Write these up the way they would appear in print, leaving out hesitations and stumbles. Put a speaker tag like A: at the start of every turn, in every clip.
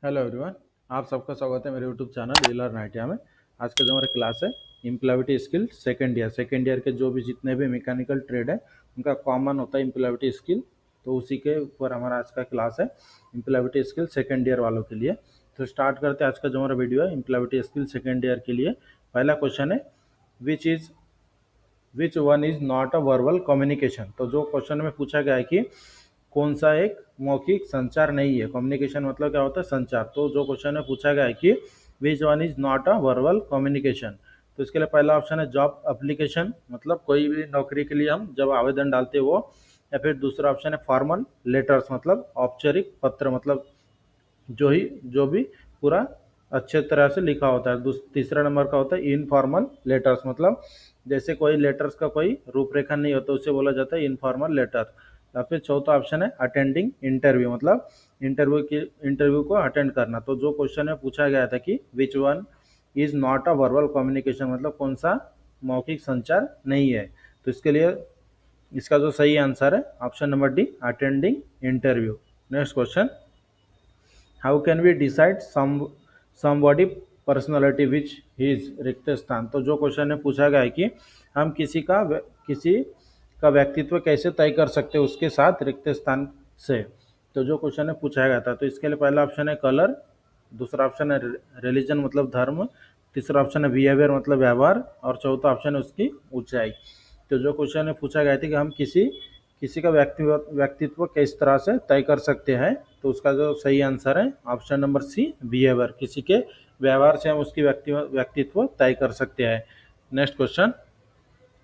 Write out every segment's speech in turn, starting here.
A: Hello everyone. आप सबका स्वागत है मेरे यूट्यूब चैनल ईलर नाइटिया में। आज का जो हमारा क्लास है इम्प्लॉयबिलिटी स्किल सेकेंड ईयर के जो भी जितने भी मैकेनिकल ट्रेड है उनका कॉमन होता है इम्प्लॉयबिलिटी स्किल। तो उसी के ऊपर हमारा आज का क्लास है इम्प्लॉयबिलिटी स्किल सेकेंड ईयर वालों के लिए। तो स्टार्ट करते हैं आज का जो हमारा वीडियो है इम्प्लॉयबिलिटी स्किल सेकेंड ईयर के लिए। पहला क्वेश्चन है which one is not a verbal communication. तो जो क्वेश्चन में पूछा गया है कि कौन सा एक मौखिक संचार नहीं है। कम्युनिकेशन मतलब क्या होता है, संचार। तो जो क्वेश्चन में पूछा गया है कि which one is not a verbal communication, तो इसके लिए पहला ऑप्शन है जॉब एप्लीकेशन, मतलब कोई भी नौकरी के लिए हम जब आवेदन डालते हैं वो। या फिर दूसरा ऑप्शन है फॉर्मल लेटर्स, मतलब औपचारिक पत्र, मतलब जो भी पूरा अच्छे तरह से लिखा होता है। तीसरा नंबर का होता है इनफॉर्मल लेटर्स, मतलब जैसे कोई लेटर्स का कोई रूपरेखा नहीं होता उसे बोला जाता है इनफॉर्मल लेटर। या फिर चौथा ऑप्शन है अटेंडिंग इंटरव्यू, मतलब इंटरव्यू को अटेंड करना। तो जो क्वेश्चन में पूछा गया था कि which one is not a verbal communication, मतलब कौन सा मौखिक संचार नहीं है, तो इसके लिए इसका जो सही आंसर है option number D, attending interview. Next question, how can we decide somebody personality which his रिक्त स्थान। तो जो क्वेश्चन ने पूछा गया है कि हम किसी का व्यक्तित्व कैसे तय कर सकते हैं उसके साथ रिक्त स्थान से। तो जो क्वेश्चन ने पूछा गया था, तो इसके लिए पहला ऑप्शन है कलर, दूसरा ऑप्शन है रिलीजन मतलब धर्म, तीसरा ऑप्शन है बिहेवियर मतलब व्यवहार, और चौथा ऑप्शन है उसकी ऊंचाई। तो जो क्वेश्चन में पूछा गया था कि हम किसी का व्यक्तित्व किस तरह से तय कर सकते हैं, तो उसका जो सही आंसर है ऑप्शन नंबर सी, बिहेवियर। किसी के व्यवहार से हम उसकी व्यक्तित्व तय कर सकते हैं। Next question,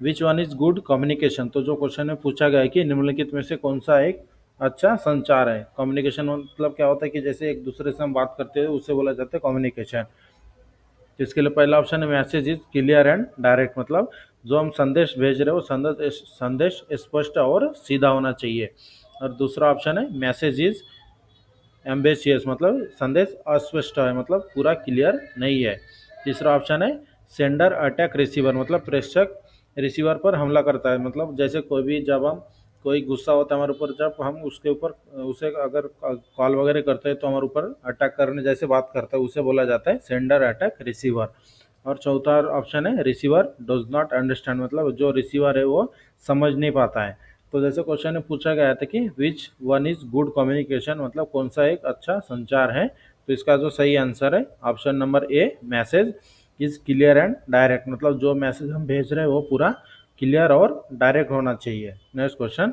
A: which one is good communication. तो जो क्वेश्चन में पूछा गया है कि निम्नलिखित में से कौन सा एक अच्छा संचार है। कम्युनिकेशन मतलब क्या होता है कि जैसे एक दूसरे से हम बात करते हैं उसे बोला जाता है कम्युनिकेशन। तो इसके लिए पहला ऑप्शन है message is clear and direct, मतलब जो हम संदेश भेज रहे हो संदेश स्पष्ट और सीधा होना चाहिए। और दूसरा ऑप्शन है मैसेज इज एम्बेसियस, मतलब संदेश अस्पष्ट है, मतलब पूरा क्लियर नहीं है। तीसरा ऑप्शन है सेंडर अटैक रिसीवर, मतलब प्रेषक रिसीवर पर हमला करता है, मतलब जैसे कोई भी जब हम कोई गुस्सा होता है हमारे ऊपर, जब हम उसके ऊपर उसे अगर कॉल वगैरह करते हैं तो हमारे ऊपर अटैक करने जैसे बात करता है उसे बोला जाता है सेंडर अटैक रिसीवर। और चौथा ऑप्शन है रिसीवर डज नॉट अंडरस्टैंड, मतलब जो रिसीवर है वो समझ नहीं पाता है। तो जैसे क्वेश्चन में पूछा गया था कि which one is good communication, मतलब कौन सा एक अच्छा संचार है, तो इसका जो सही आंसर है option number A, message is clear and direct, मतलब जो मैसेज हम भेज रहे हैं वो पूरा क्लियर और डायरेक्ट होना चाहिए। Next question,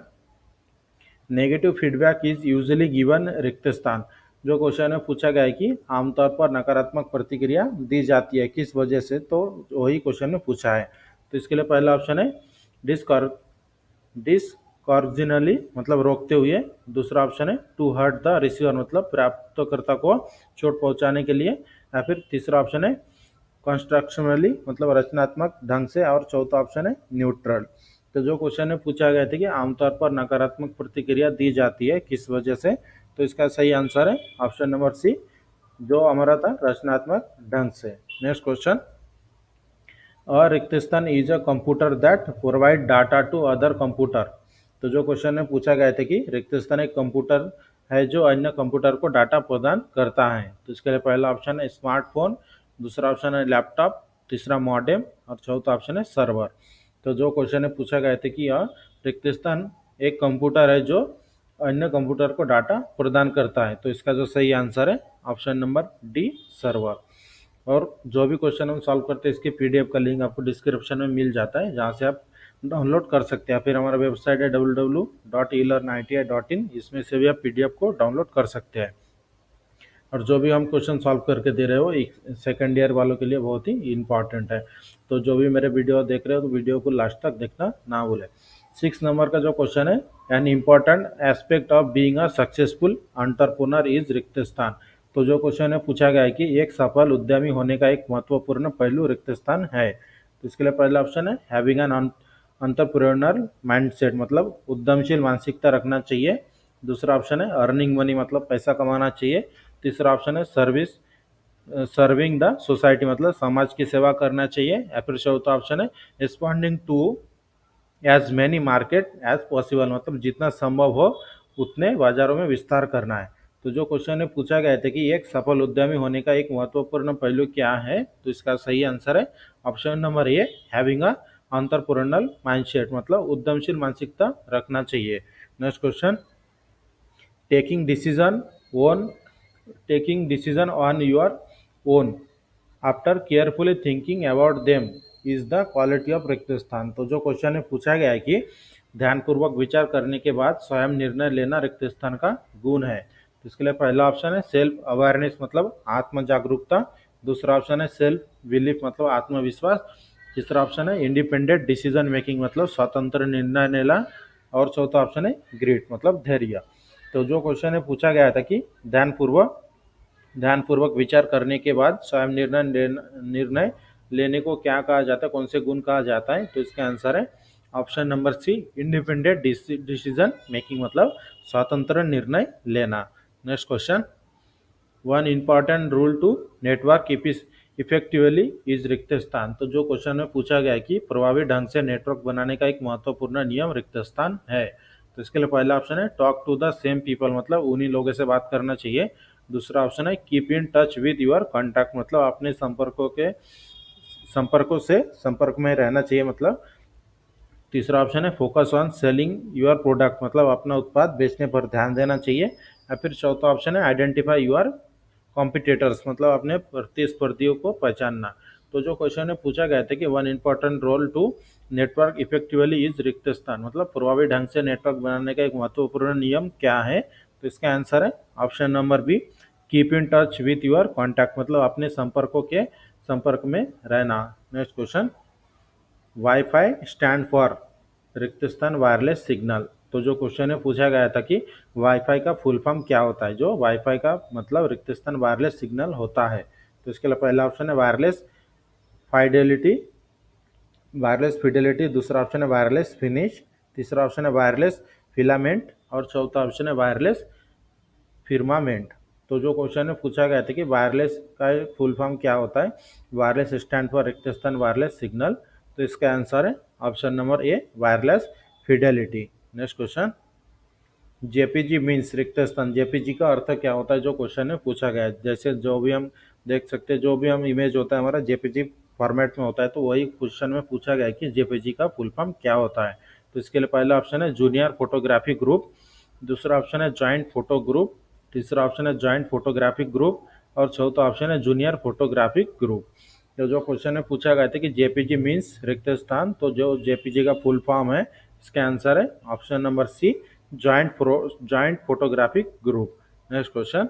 A: negative feedback is usually given रिक्त स्थान। जो क्वेश्चन में पूछा गया है कि आमतौर पर नकारात्मक प्रतिक्रिया दी जाती है किस वजह से, तो वही क्वेश्चन में पूछा है। तो इसके लिए पहला ऑप्शन है डिसकॉर्जिनली, मतलब रोकते हुए। दूसरा ऑप्शन है टू हर्ट द रिसीवर, मतलब प्राप्तकर्ता को चोट पहुंचाने के लिए। या फिर तीसरा ऑप्शन है कंस्ट्रक्शनली, मतलब रचनात्मक ढंग से। और चौथा ऑप्शन है न्यूट्रल। तो जो क्वेश्चन में पूछा गया था कि आमतौर पर नकारात्मक प्रतिक्रिया दी जाती है किस वजह से, तो इसका सही आंसर है ऑप्शन नंबर सी, जो हमारा था रचनात्मक ढंग से। नेक्स्ट क्वेश्चन, और रिक्त स्थान is a computer that provide data to other computer. तो जो क्वेश्चन में पूछा गया था कि रिक्त स्थान एक कंप्यूटर है जो अन्य कंप्यूटर को डाटा प्रदान करता है, तो इसके लिए पहला ऑप्शन है स्मार्टफोन, दूसरा ऑप्शन है लैपटॉप, तीसरा मॉडेम, और चौथा ऑप्शन है सर्वर। तो जो क्वेश्चन में पूछा गया था कि यह रिक्त स्थान एक कंप्यूटर है जो अन्य कंप्यूटर को डाटा प्रदान करता है, तो इसका जो सही आंसर है ऑप्शन नंबर डी, सर्वर। और जो भी क्वेश्चन हम सॉल्व करते हैं इसके पीडीएफ का लिंक आपको डिस्क्रिप्शन में मिल जाता है, जहाँ से आप डाउनलोड कर सकते हैं। फिर हमारा वेबसाइट है www.elearniti.in, इसमें से भी आप पीडीएफ को डाउनलोड कर सकते हैं। और जो भी हम क्वेश्चन सॉल्व करके दे रहे हो एक सेकेंड ईयर वालों के लिए बहुत ही इंपॉर्टेंट है। तो जो भी मेरे वीडियो देख रहे हो तो वीडियो को लास्ट तक देखना ना भूलें। 6 नंबर का जो क्वेश्चन है, an important aspect of being a successful entrepreneur is रिक्त स्थान। तो जो क्वेश्चन है पूछा गया है कि एक सफल उद्यमी होने का एक महत्वपूर्ण पहलू रिक्त स्थान है, तो इसके लिए पहला ऑप्शन है हैविंग एन एंटरप्रेन्योर माइंडसेट, मतलब उद्यमशील मानसिकता रखना चाहिए। दूसरा ऑप्शन है अर्निंग मनी, मतलब पैसा कमाना चाहिए। तीसरा ऑप्शन है सर्विंग द सोसाइटी, मतलब समाज की सेवा करना चाहिए। या फिर चौथा ऑप्शन है responding to as many market as possible, मतलब जितना संभव हो उतने बाजारों में विस्तार करना है। तो जो क्वेश्चन में पूछा गया था कि एक सफल उद्यमी होने का एक महत्वपूर्ण पहलू क्या है, तो इसका सही आंसर है option number A, having a entrepreneurial mindset, मतलब उद्यमशील मानसिकता रखना चाहिए। Next question, taking decision own taking decision on your own after carefully thinking about them is the quality of रिक्त स्थान। तो जो क्वेश्चन में पूछा गया है कि ध्यानपूर्वक विचार करने के बाद स्वयं निर्णय लेना रिक्त स्थान का गुण है। तो इसके लिए पहला ऑप्शन है सेल्फ अवेयरनेस, मतलब आत्म जागरूकता। दूसरा ऑप्शन है सेल्फ बिलीफ, मतलब आत्मविश्वास। तीसरा ऑप्शन है इंडिपेंडेंट डिसीजन मेकिंग, मतलब स्वतंत्र निर्णय लेना। और चौथा ऑप्शन है ग्रिट, मतलब धैर्य। तो जो क्वेश्चन में पूछा गया था कि ध्यानपूर्वक विचार करने के बाद स्वयं निर्णय लेने को क्या कहा जाता है, कौन से गुण कहा जाता है, तो इसका आंसर है option number C, independent decision making, मतलब स्वतंत्र निर्णय लेना। Next question, one important rule to network effectively is रिक्त स्थान। तो जो क्वेश्चन में पूछा गया है कि प्रभावी ढंग से नेटवर्क बनाने का एक महत्वपूर्ण नियम रिक्त स्थान है। तो इसके लिए पहला ऑप्शन है talk to the same people, मतलब उन्हीं लोगों से बात करना चाहिए। दूसरा ऑप्शन है keep in touch with your contact, मतलब अपने संपर्कों से संपर्क में रहना चाहिए, मतलब। तीसरा ऑप्शन है focus on selling your product, मतलब अपना उत्पाद बेचने पर ध्यान देना चाहिए। या फिर चौथा ऑप्शन है आइडेंटिफाई योर कॉम्पिटिटर्स, मतलब अपने प्रतिस्पर्धियों को पहचानना। तो जो क्वेश्चन में पूछा गया था कि one important role to network effectively is रिक्त स्थान, मतलब प्रभावी ढंग से नेटवर्क बनाने का एक महत्वपूर्ण नियम क्या है, तो इसका आंसर है option number B, keep in touch with your contact, मतलब अपने संपर्कों के संपर्क में रहना। Next question, WiFi stand for रिक्त स्थान वायरलेस सिग्नल। तो जो क्वेश्चन में पूछा गया था कि वाईफाई का फुल फॉर्म क्या होता है, जो वाईफाई का मतलब रिक्त स्थान वायरलेस सिग्नल होता है। तो इसके लिए पहला ऑप्शन है फाइडेलिटी वायरलेस फिडेलिटी। दूसरा ऑप्शन है वायरलेस फिनिश। तीसरा ऑप्शन है वायरलेस फिलामेंट। और चौथा ऑप्शन है वायरलेस फिर्मामेंट। तो जो क्वेश्चन में पूछा गया था कि वायरलेस का फुल फॉर्म क्या होता है, वायरलेस स्टैंड फॉर रिक्त स्थान वायरलेस सिग्नल। तो इसका आंसर है ऑप्शन नंबर ए, wireless Fidelity. Next question, JPG means रिक्त स्थान, जेपीजी का अर्थ क्या होता है, जो क्वेश्चन में पूछा गया है। जैसे जो भी हम देख सकते हैं, जो भी हम इमेज होता है हमारा जेपीजी फॉर्मेट में होता है, तो वही क्वेश्चन में पूछा गया है कि जेपीजी का फुल फॉर्म क्या होता है। तो इसके लिए पहला ऑप्शन है जूनियर फोटोग्राफी ग्रुप। दूसरा ऑप्शन है जॉइंट फोटो ग्रुप। तीसरा ऑप्शन है जॉइंट फोटोग्राफिक ग्रुप। और चौथा ऑप्शन है जूनियर फोटोग्राफिक ग्रुप। तो जो क्वेश्चन में पूछा गया था कि जेपीजी मीन्स रिक्त स्थान, तो जो जेपीजी का फुल फॉर्म है, इसका आंसर है option number C, joint photographic group. Next question,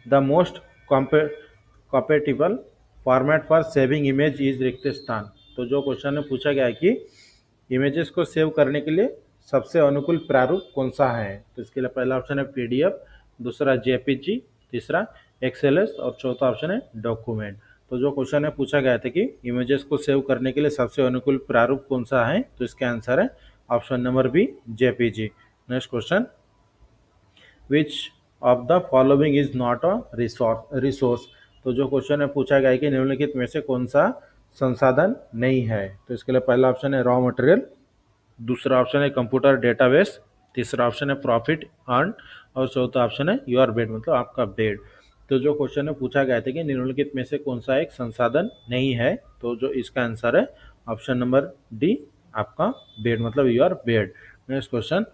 A: the most compatible format for saving image is रिक्त स्थान। तो जो क्वेश्चन में पूछा गया है कि इमेजेस को सेव करने के लिए सबसे अनुकूल प्रारूप कौन सा है, तो इसके लिए पहला ऑप्शन है पीडीएफ। दूसरा जेपीजी। तीसरा एक्सएलएस। और चौथा ऑप्शन है डॉक्यूमेंट। तो जो क्वेश्चन में पूछा गया था कि इमेजेस को सेव करने के लिए सबसे अनुकूल प्रारूप कौन सा है, तो इसका आंसर है option number B, JPG. Next question, which of the following is not a resource. तो जो क्वेश्चन में पूछा गया है कि निम्नलिखित में से कौन सा संसाधन नहीं है, तो इसके लिए पहला ऑप्शन है रॉ मटेरियल। दूसरा ऑप्शन है कंप्यूटर डेटाबेस। तीसरा ऑप्शन है प्रॉफिट अर्न। और चौथा ऑप्शन है योर बेड, मतलब आपका बेड। तो जो क्वेश्चन में पूछा गया था कि निम्नलिखित में से कौन सा एक संसाधन नहीं है, तो जो इसका आंसर है ऑप्शन नंबर डी, आपका बेड, मतलब your bed. Next question,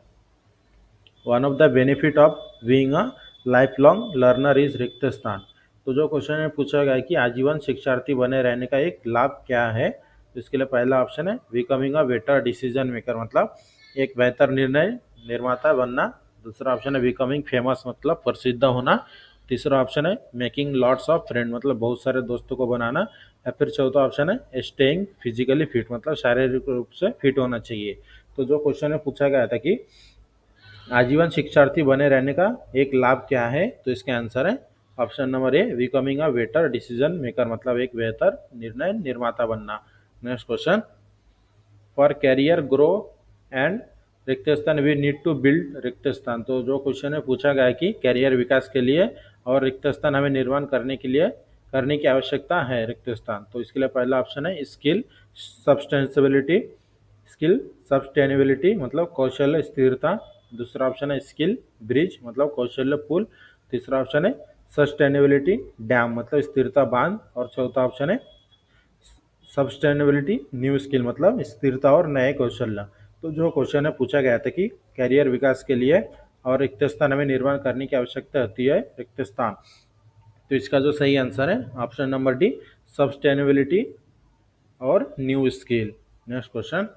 A: one of the benefit of being a life long learner is रिक्त स्थान। तो जो क्वेश्चन में पूछा गया है कि आजीवन शिक्षार्थी बने रहने का एक लाभ क्या है, तो इसके लिए पहला ऑप्शन है becoming a better decision maker, मतलब एक बेहतर निर्णय निर्माता बनना। दूसरा ऑप्शन है बिकमिंग फेमस, मतलब प्रसिद्ध होना। तीसरा ऑप्शन है मेकिंग लॉट्स ऑफ फ्रेंड, मतलब बहुत सारे दोस्तों को बनाना। या फिर चौथा ऑप्शन है स्टेइंग फिजिकली फिट, मतलब शारीरिक रूप से फिट होना चाहिए। तो जो क्वेश्चन में पूछा गया था कि आजीवन शिक्षार्थी बने रहने का एक लाभ क्या है, तो इसका आंसर है option number A, becoming a better decision maker, मतलब एक बेहतर निर्णय निर्माता बनना। Next question, for career grow and रिक्त स्थान वी नीड टू बिल्ड रिक्त स्थान। तो जो क्वेश्चन में पूछा गया है कि कैरियर विकास के लिए और रिक्त स्थान हमें निर्माण करने के लिए करने की आवश्यकता है रिक्त स्थान। तो इसके लिए पहला ऑप्शन है स्किल सब्सटेनेबिलिटी, मतलब कौशल स्थिरता। दूसरा ऑप्शन है स्किल ब्रिज मतलब कौशल्य पुल, तीसरा ऑप्शन है सस्टेनेबिलिटी डैम मतलब स्थिरता बांध, और चौथा ऑप्शन है सस्टेनेबिलिटी न्यू स्किल मतलब स्थिरता और नए कौशल्य। तो जो क्वेश्चन है पूछा गया था कि कैरियर विकास के लिए और रिक्त स्थान में निर्माण करने की आवश्यकता होती है रिक्त स्थान, तो इसका जो सही आंसर है ऑप्शन नंबर डी सस्टेनेबिलिटी और new skill. Next question,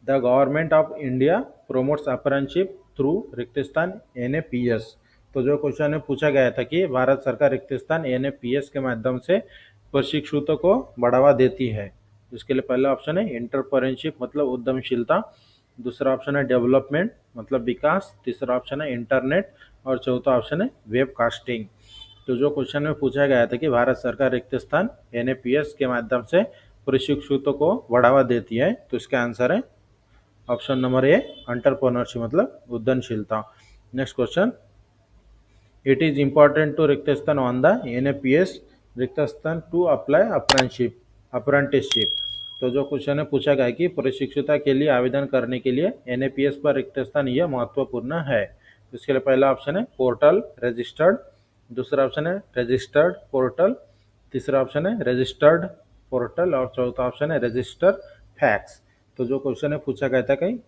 A: the government of India promotes apprenticeship through रिक्तस्थान एनएपीएस। तो जो क्वेश्चन है पूछा गया था कि भारत सरकार रिक्तस्थान एनएपीएस के माध्यम से प्रशिक्षुतों को बढ़ावा देती है। इसके लिए पहला ऑप्शन है एंटरप्रेन्योरशिप मतलब उद्यमशीलता, दूसरा ऑप्शन है डेवलपमेंट मतलब विकास, तीसरा ऑप्शन है इंटरनेट, और चौथा ऑप्शन है वेब कास्टिंग। तो जो क्वेश्चन में पूछा गया था कि भारत सरकार रिक्त स्थान एनएपीएस के माध्यम से प्रशिक्षुतों को बढ़ावा देती है, तो इसका आंसर है ऑप्शन नंबर ए एंटरप्रेन्योरशिप मतलब उद्यमशीलता। Next question, it is important to रिक्त स्थान ऑन द एनएपीएस रिक्त स्थान टू अप्लाई अप्रेंटिसशिप। तो जो क्वेश्चन है पूछा गया है कि प्रशिक्षुता के लिए आवेदन करने के लिए एनएपीएस पर रिक्त स्थान यह महत्वपूर्ण है। तो इसके लिए पहला ऑप्शन है पोर्टल रजिस्टर्ड, दूसरा ऑप्शन है रजिस्टर्ड पोर्टल, तीसरा ऑप्शन है रजिस्टर्ड पोर्टल, और चौथा ऑप्शन है रजिस्टर फैक्स। तो जो क्वेश्चन है पूछा गया था कि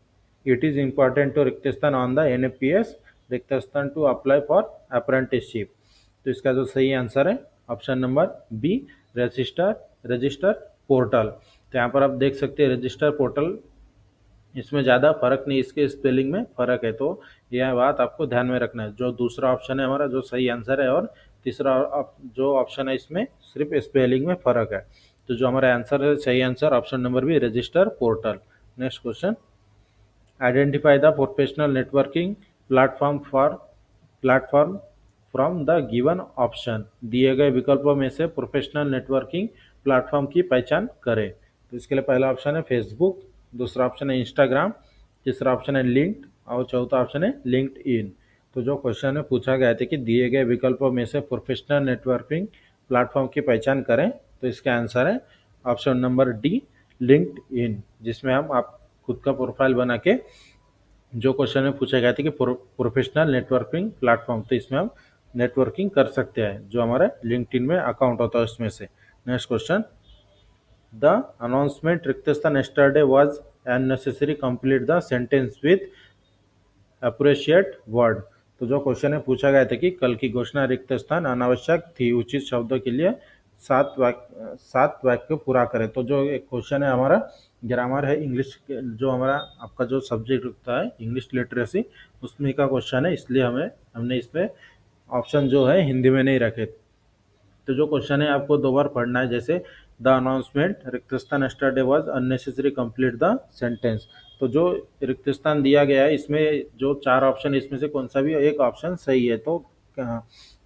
A: इट इज इम्पॉर्टेंट टू रिक्त स्थान ऑन द एनएपीएस रिक्त स्थान टू अप्लाई फॉर अप्रेंटिसशिप। तो इसका जो सही आंसर है option number B register portal. तो यहाँ पर आप देख सकते हैं रजिस्टर पोर्टल, इसमें ज़्यादा फर्क नहीं, इसके स्पेलिंग में फ़र्क है, तो यह बात आपको ध्यान में रखना है। जो दूसरा ऑप्शन है हमारा जो सही आंसर है, और तीसरा जो ऑप्शन है इसमें सिर्फ स्पेलिंग में फ़र्क है। तो जो हमारा आंसर है सही answer option number B register portal. Next question, identify the professional networking platform from the given option. दिए गए विकल्पों में से प्रोफेशनल नेटवर्किंग प्लेटफॉर्म की पहचान करें। तो इसके लिए पहला ऑप्शन है फेसबुक, दूसरा ऑप्शन है इंस्टाग्राम, तीसरा ऑप्शन है लिंक्ड, और चौथा ऑप्शन है लिंक्डइन। तो जो क्वेश्चन है पूछा गया था कि दिए गए विकल्पों में से प्रोफेशनल नेटवर्किंग प्लेटफॉर्म की पहचान करें, तो इसका आंसर है ऑप्शन नंबर डी लिंक्डइन, जिसमें हम आप खुद का प्रोफाइल बना के जो क्वेश्चन में पूछा गया था कि प्रोफेशनल नेटवर्किंग प्लेटफॉर्म, तो इसमें हम नेटवर्किंग कर सकते हैं जो हमारा लिंक्डइन में अकाउंट होता है उसमें से। नेक्स्ट क्वेश्चन, द अनाउंसमेंट रिक्त स्थान yesterday was unnecessary, complete the sentence with appreciate word. तो जो क्वेश्चन है पूछा गया था कि कल की घोषणा रिक्त स्थान अनावश्यक थी, उचित शब्दों के लिए सात वाक्य पूरा करें। तो जो एक क्वेश्चन है हमारा ग्रामर है इंग्लिश, जो हमारा आपका जो सब्जेक्ट होता है इंग्लिश लिटरेसी, उसमें का क्वेश्चन है, इसलिए हमने इसमें ऑप्शन जो है हिंदी में नहीं रखे। तो जो क्वेश्चन है आपको दो बार पढ़ना है, जैसे द अनाउंसमेंट रिक्त स्थान yesterday was unnecessary, complete the sentence. तो जो रिक्त स्थान दिया गया है इसमें जो चार ऑप्शन इसमें से कौन सा भी एक ऑप्शन सही है, तो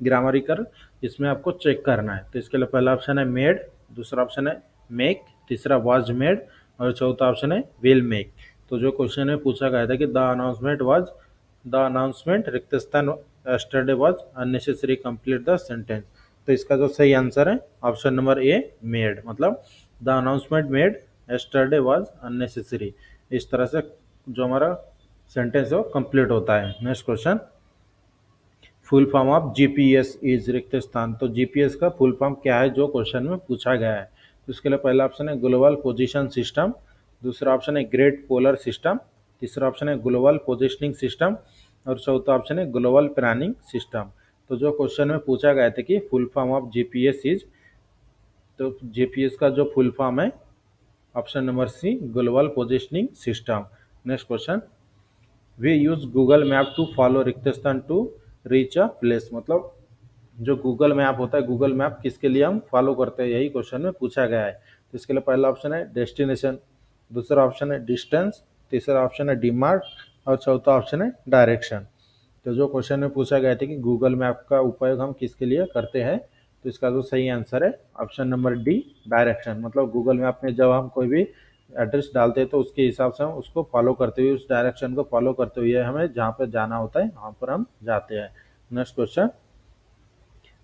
A: ग्रामरिकल इसमें आपको चेक करना है। तो इसके लिए पहला ऑप्शन है मेड, दूसरा ऑप्शन है मेक, तीसरा वाज मेड, और चौथा ऑप्शन है विल मेक। तो जो क्वेश्चन है पूछा गया था कि द अनाउंसमेंट रिक्त स्थान yesterday was unnecessary, complete the sentence. तो इसका जो सही आंसर है ऑप्शन नंबर ए मेड, मतलब the announcement made yesterday was unnecessary। इस तरह से जो हमारा सेंटेंस है वो कंप्लीट होता है। Next question, full form of GPS is रिक्त स्थान। तो जीपीएस का फुल फॉर्म क्या है जो क्वेश्चन में पूछा गया है। तो इसके लिए पहला ऑप्शन है ग्लोबल पोजीशन सिस्टम, दूसरा ऑप्शन है ग्रेट पोलर सिस्टम, तीसरा ऑप्शन है ग्लोबल पोजिशनिंग सिस्टम, और चौथा ऑप्शन है ग्लोबल प्लानिंग सिस्टम। तो जो क्वेश्चन में पूछा गया था कि full form of GPS is, तो जीपीएस का जो फुल फॉर्म है option number C global positioning system. Next question, we use Google map to follow रिक्त स्थान टू रीच अ प्लेस। मतलब जो गूगल मैप होता है, गूगल मैप किसके लिए हम फॉलो करते हैं, यही क्वेश्चन में पूछा गया है। तो इसके लिए पहला ऑप्शन है डेस्टिनेशन, दूसरा ऑप्शन है डिस्टेंस, तीसरा ऑप्शन है डिमार्ट, और चौथा ऑप्शन है डायरेक्शन। तो जो क्वेश्चन में पूछा गया था कि गूगल मैप का उपयोग हम किसके लिए करते हैं, तो इसका जो सही आंसर है ऑप्शन नंबर डी डायरेक्शन। मतलब गूगल मैप में जब हम कोई भी एड्रेस डालते हैं तो उसके हिसाब से हम उसको फॉलो करते हुए, उस डायरेक्शन को फॉलो करते हुए हमें जहाँ पर जाना होता है वहाँ पर हम जाते हैं। नेक्स्ट क्वेश्चन,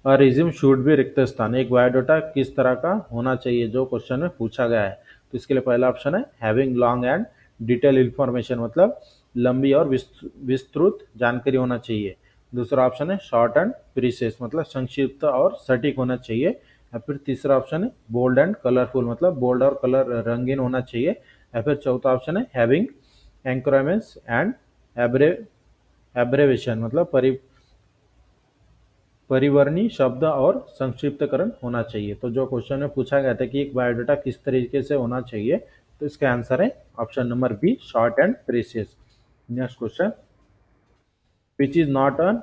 A: और रिज्यूम शुड भी रिक्त स्थान, एक बायोडाटा किस तरह का होना चाहिए जो क्वेश्चन में पूछा गया है। तो इसके लिए पहला ऑप्शन है having long and detail information, मतलब लंबी और विस्तृत जानकारी होना चाहिए। दूसरा ऑप्शन है शॉर्ट एंड प्रीसेस, मतलब संक्षिप्त और सटीक होना चाहिए। या फिर तीसरा ऑप्शन है बोल्ड एंड कलरफुल, मतलब बोल्ड और कलर रंगीन होना चाहिए। या फिर चौथा ऑप्शन है हैविंग एंक्रोमेंट्स एंड एब्रेवेशन, मतलब परिवर्णी शब्द और संक्षिप्तकरण होना चाहिए। तो जो क्वेश्चन में पूछा गया था कि एक बायोडाटा किस तरीके से होना चाहिए, तो इसका आंसर है option number B, short and precious. Next question, which is not an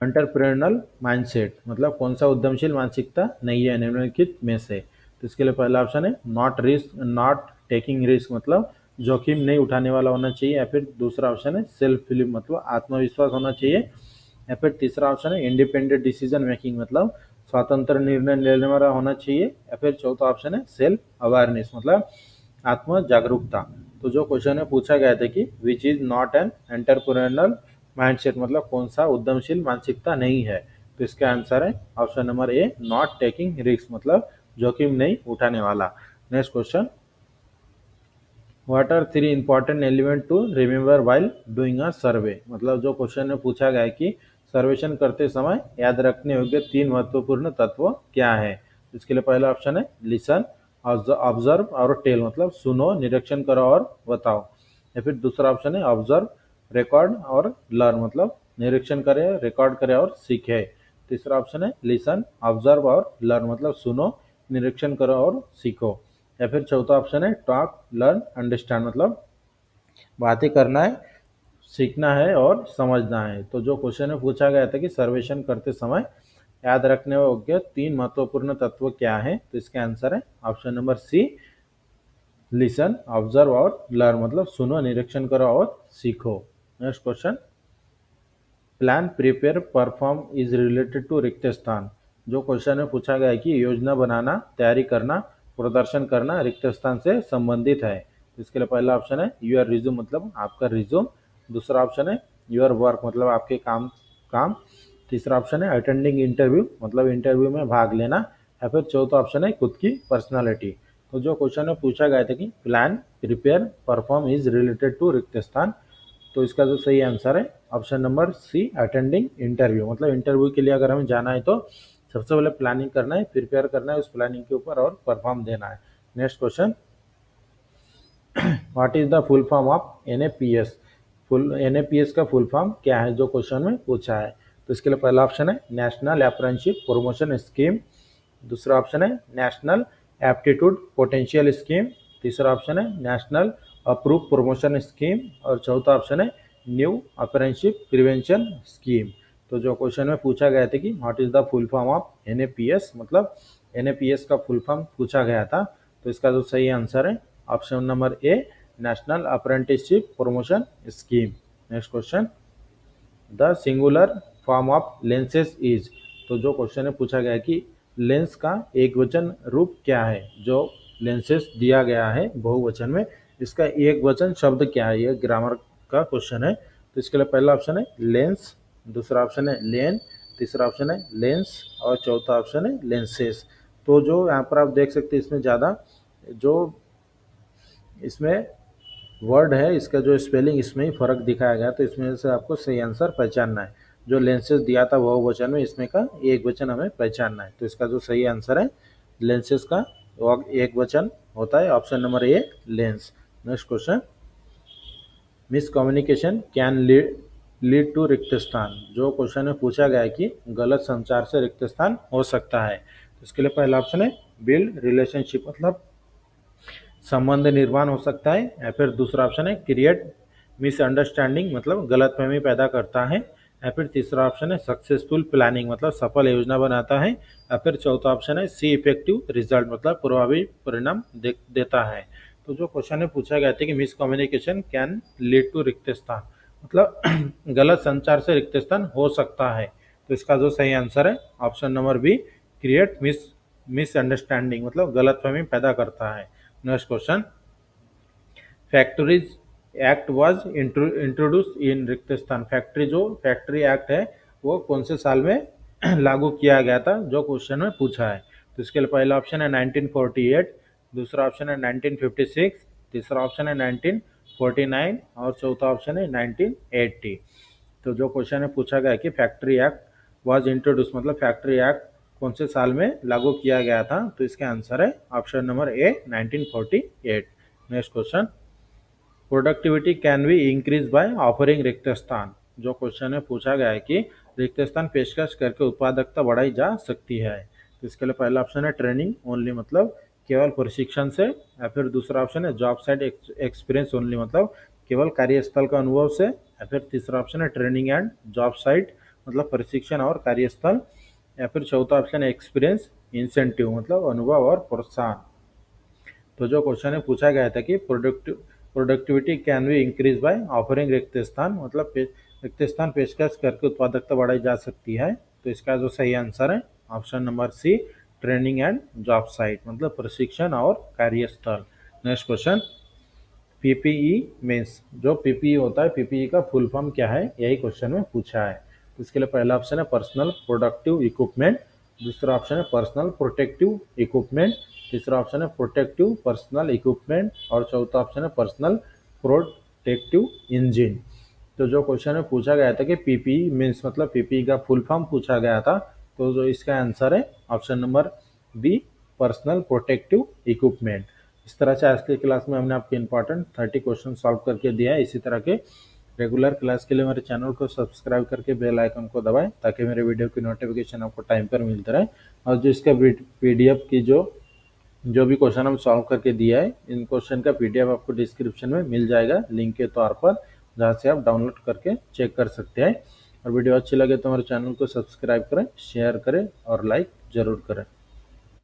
A: entrepreneurial mindset, मतलब कौन सा उद्यमशील मानसिकता नहीं है निम्नलिखित में से। तो इसके लिए पहला ऑप्शन है नॉट टेकिंग रिस्क, मतलब जोखिम नहीं उठाने वाला होना चाहिए। या फिर दूसरा ऑप्शन है सेल्फ बिलीव, मतलब आत्मविश्वास होना चाहिए। या फिर तीसरा ऑप्शन है इंडिपेंडेंट डिसीजन मेकिंग, मतलब स्वतंत्र निर्णय लेने वाला होना चाहिए। या फिर चौथा ऑप्शन है सेल्फ अवेयरनेस, मतलब आत्म जागरूकता। तो जो क्वेश्चन में पूछा गया था कि विच is not an entrepreneurial mindset, मतलब कौन सा उद्यमशील मानसिकता नहीं है, तो इसका आंसर है option number A, not taking risk, मतलब जोखिम नहीं उठाने वाला। Next question, what are 3 important element to remember while doing a survey, मतलब जो क्वेश्चन में पूछा गया है कि सर्वेक्षण करते समय याद रखने योग्य 3 महत्वपूर्ण तत्व क्या है। इसके लिए पहला ऑप्शन है लिसन, ऑब्जर्व और टेल, मतलब सुनो, निरीक्षण करो और बताओ। या फिर दूसरा ऑप्शन है ऑब्जर्व, रिकॉर्ड और लर्न, मतलब निरीक्षण करें, रिकॉर्ड करें और सीखे। तीसरा ऑप्शन है लिसन, ऑब्जर्व और लर्न, मतलब सुनो, निरीक्षण करो और सीखो। या फिर चौथा ऑप्शन है टॉक लर्न अंडरस्टैंड, मतलब बातें करना है, सीखना है और समझना है। तो जो क्वेश्चन में पूछा गया था कि सर्वेक्षण करते समय याद रखने योग्य 3 महत्वपूर्ण तत्व क्या है, तो इसका आंसर है option number C, listen, observe और लर्न, मतलब सुनो, निरीक्षण करो और सीखो। Next question, plan prepare perform is related to रिक्त स्थान, जो क्वेश्चन में पूछा गया है कि योजना बनाना, तैयारी करना, प्रदर्शन करना रिक्त स्थान से संबंधित है। इसके लिए पहला ऑप्शन है यूर रिज्यूम, मतलब आपका रिज्यूम। दूसरा ऑप्शन है यूर वर्क, मतलब आपके काम। तीसरा ऑप्शन है अटेंडिंग इंटरव्यू, मतलब इंटरव्यू में भाग लेना। या फिर चौथा ऑप्शन है खुद की पर्सनालिटी। तो जो क्वेश्चन में पूछा गया था कि plan prepare perform is related to रिक्त स्थान, तो इसका जो सही आंसर है option number C, attending interview, मतलब इंटरव्यू के लिए अगर हमें जाना है तो सबसे पहले प्लानिंग करना है, प्रिपेयर करना है उस प्लानिंग के ऊपर और परफॉर्म देना है। Next question, what is the full form of NAPS, NAPS का फुल फॉर्म क्या है, जो क्वेश्चन में पूछा है। तो इसके लिए पहला ऑप्शन है नेशनल अप्रेंटिसशिप प्रमोशन स्कीम। दूसरा ऑप्शन है नेशनल एप्टीट्यूड पोटेंशियल स्कीम। तीसरा ऑप्शन है नेशनल अप्रूव प्रमोशन स्कीम। और चौथा ऑप्शन है न्यू अप्रेंटिसशिप प्रिवेंशन स्कीम। तो जो क्वेश्चन में पूछा गया था कि what is the full form of NAPS, मतलब एनएपीएस का फुल फॉर्म पूछा गया था, तो इसका जो सही आंसर है option number A, national apprenticeship promotion scheme. Next question, the singular form of lenses is, तो जो क्वेश्चन में पूछा गया है कि लेंस का एक वचन रूप क्या है, जो लेंसेज दिया गया है बहुवचन में, इसका एक वचन शब्द क्या है, ये ग्रामर का क्वेश्चन है। तो इसके लिए पहला ऑप्शन है लेंस, दूसरा ऑप्शन है लेन, तीसरा ऑप्शन है लेंस और चौथा ऑप्शन है लेंसेज। तो जो यहाँ पर आप देख सकते हैं इसमें ज़्यादा जो इसमें वर्ड है, इसका जो स्पेलिंग इसमें ही फर्क दिखाया गया, तो इसमें से आपको सही आंसर पहचानना है। जो लेंसेज दिया था बहुवचन में, इसमें का एक वचन हमें पहचानना है। तो इसका जो सही आंसर है लेंसेज का एक वचन होता है, option number A, lens. Next question, miscommunication can lead to रिक्त स्थान, जो क्वेश्चन में पूछा गया है कि गलत संचार से रिक्त स्थान हो सकता है। तो इसके लिए पहला ऑप्शन है बिल्ड रिलेशनशिप, मतलब संबंध निर्माण हो सकता है। या फिर दूसरा ऑप्शन है क्रिएट मिसअंडरस्टैंडिंग, मतलब गलतफहमी पैदा करता है। या फिर तीसरा ऑप्शन है सक्सेसफुल प्लानिंग, मतलब सफल योजना बनाता है। या फिर चौथा ऑप्शन है सी इफेक्टिव रिजल्ट, मतलब प्रभावी परिणाम देता है। तो जो क्वेश्चन में पूछा गया था कि miscommunication can lead to रिक्त स्थान, मतलब गलत संचार से रिक्त स्थान हो सकता है। तो इसका जो सही आंसर है option number B, create misunderstanding, मतलब गलतफहमी पैदा करता है। Next question, factories act was introduce in रिक्त स्थान, फैक्ट्री एक्ट है वो कौन से साल में लागू किया गया था, जो क्वेश्चन में पूछा है। तो इसके लिए पहला ऑप्शन है 1948, दूसरा ऑप्शन है 1956, तीसरा ऑप्शन है 1949 और चौथा ऑप्शन है 1980। तो जो क्वेश्चन है पूछा गया है कि फैक्ट्री एक्ट वाज इंट्रोड्यूस मतलब फैक्ट्री एक्ट कौन से साल में लागू किया गया था, तो इसका आंसर है option number A 1948। Next question, productivity can be increase by offering रिक्त स्थान। जो क्वेश्चन है पूछा गया है कि रिक्त स्थान पेशकश करके उत्पादकता बढ़ाई जा सकती है, तो इसके लिए पहला ऑप्शन है ट्रेनिंग ओनली मतलब केवल प्रशिक्षण से, या फिर दूसरा ऑप्शन है जॉब साइट एक्सपीरियंस ओनली मतलब केवल कार्यस्थल का अनुभव से, या फिर तीसरा ऑप्शन है ट्रेनिंग एंड जॉब साइट मतलब प्रशिक्षण और कार्यस्थल, या फिर चौथा ऑप्शन है एक्सपीरियंस इंसेंटिव मतलब अनुभव और प्रोत्साहन। तो जो क्वेश्चन है पूछा गया था कि productivity can be increase by offering रिक्त स्थान मतलब रिक्त स्थान पेशकश करके उत्पादकता बढ़ाई जा सकती है, तो इसका जो सही आंसर है option number C training and job site मतलब प्रशिक्षण और कार्यस्थल। नेक्स्ट क्वेश्चन, पीपीई मीन्स, जो पीपीई होता है पीपीई का फुल फॉर्म क्या है, यही क्वेश्चन में पूछा है। तो इसके लिए पहला ऑप्शन है पर्सनल प्रोडक्टिव इक्विपमेंट, दूसरा ऑप्शन है पर्सनल प्रोटेक्टिव इक्विपमेंट, तीसरा ऑप्शन है प्रोटेक्टिव पर्सनल इक्विपमेंट और चौथा ऑप्शन है पर्सनल प्रोटेक्टिव इंजिन। तो जो क्वेश्चन है पूछा गया था कि पीपीई मीन्स मतलब पीपीई का फुल फॉर्म पूछा गया था, तो जो इसका आंसर है option number B personal protective equipment. इस तरह से आज की क्लास में हमने आपके इंपॉर्टेंट 30 क्वेश्चन सॉल्व करके दिया है। इसी तरह के रेगुलर क्लास के लिए मेरे चैनल को सब्सक्राइब करके बेल आइकन को दबाएं ताकि मेरे वीडियो की नोटिफिकेशन आपको टाइम पर मिलते रहे। और जो इसका पीडीएफ की जो भी क्वेश्चन हम सॉल्व करके दिया है, इन क्वेश्चन का पीडीएफ आपको डिस्क्रिप्शन में मिल जाएगा लिंक के तौर पर, जहाँ से आप डाउनलोड करके चेक कर सकते हैं। और वीडियो अच्छी लगे तो हमारे चैनल को सब्सक्राइब करें, शेयर करें और लाइक जरूर करें।